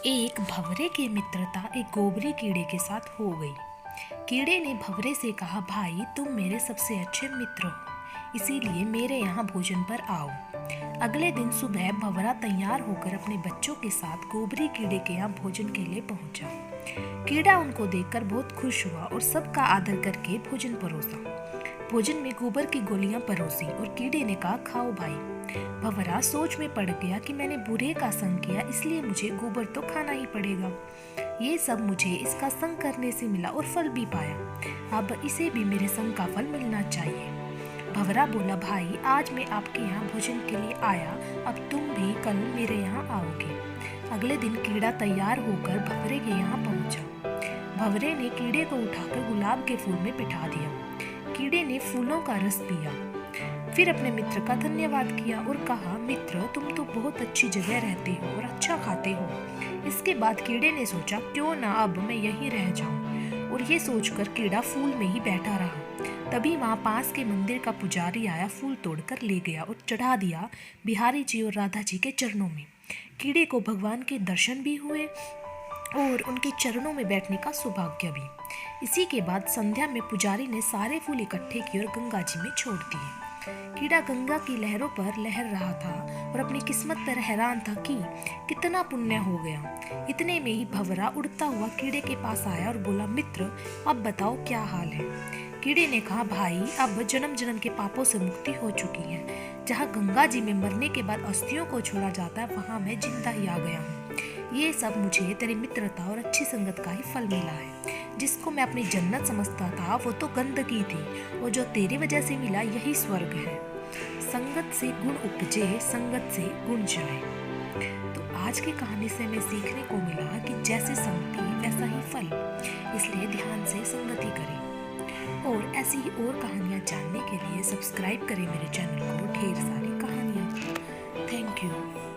एक भंवरे की मित्रता एक गोबरी कीड़े के साथ हो गई। कीड़े ने भंवरे से कहा, भाई तुम मेरे सबसे अच्छे मित्र हो, इसीलिए मेरे यहाँ भोजन पर आओ। अगले दिन सुबह भंवरा तैयार होकर अपने बच्चों के साथ गोबरी कीड़े के यहाँ भोजन के लिए पहुंचा। कीड़ा उनको देखकर बहुत खुश हुआ और सबका आदर करके भोजन परोसा। भोजन में गोबर की गोलियां परोसी और कीड़े ने कहा, खाओ भाई। भंवरा सोच में पड़ गया कि मैंने बुरे का संग किया, इसलिए मुझे गोबर तो खाना ही पड़ेगा। ये सब मुझे इसका संग करने से मिला और फल भी पाया, अब इसे भी मेरे संग का फल मिलना चाहिए। भंवरा बोला, भाई आज मैं आपके यहाँ भोजन के लिए आया, अब तुम भी कल मेरे यहाँ आओगे। अगले दिन कीड़ा तैयार होकर भंवरे के यहाँ पहुंचा। भंवरे ने कीड़े को उठाकर गुलाब के फूल में बिठा दिया। कीड़े ने फूलों का रस पिया, फिर अपने मित्र का धन्यवाद किया और कहा, मित्र तुम तो बहुत अच्छी जगह रहते हो और अच्छा खाते हो। इसके बाद कीड़े ने सोचा, क्यों ना अब मैं यहीं रह जाऊं, और ये सोचकर कीड़ा फूल में ही बैठा रहा। तभी वहाँ पास के मंदिर का पुजारी आया, फूल तोड़कर ले गया और चढ़ा दिया बिहारी जी और राधा जी के चरणों में। कीड़े को भगवान के दर्शन भी हुए और उनके चरणों में बैठने का सौभाग्य भी। इसी के बाद संध्या में पुजारी ने सारे फूल इकट्ठे किए और गंगा जी में छोड़ दिए। कीड़ा गंगा की लहरों पर लहर रहा था और अपनी किस्मत पर हैरान था कि कितना पुण्य हो गया। इतने में ही भंवरा उड़ता हुआ कीड़े के पास आया और बोला, मित्र अब बताओ क्या हाल है। कीड़े ने कहा, भाई अब जन्म जन्म के पापों से मुक्ति हो चुकी है। जहाँ गंगा जी में मरने के बाद अस्थियों को छोड़ा जाता है, वहाँ मैं जिंदा ही आ गया हूँ। ये सब मुझे तेरी मित्रता और अच्छी संगत का ही फल मिला है। जिसको मैं अपनी जन्नत समझता था वो तो गंदगी थी, और जो तेरी वजह से मिला यही स्वर्ग है। संगत से गुण उपजे, संगत से गुण जाए। तो आज की कहानी से हमें सीखने को मिला कि जैसे संगति वैसा ही फल, इसलिए ध्यान से संगति करें। और ऐसी ही और कहानियाँ जानने के लिए सब्सक्राइब करें मेरे चैनल को। ढेर सारी कहानियाँ। Thank you.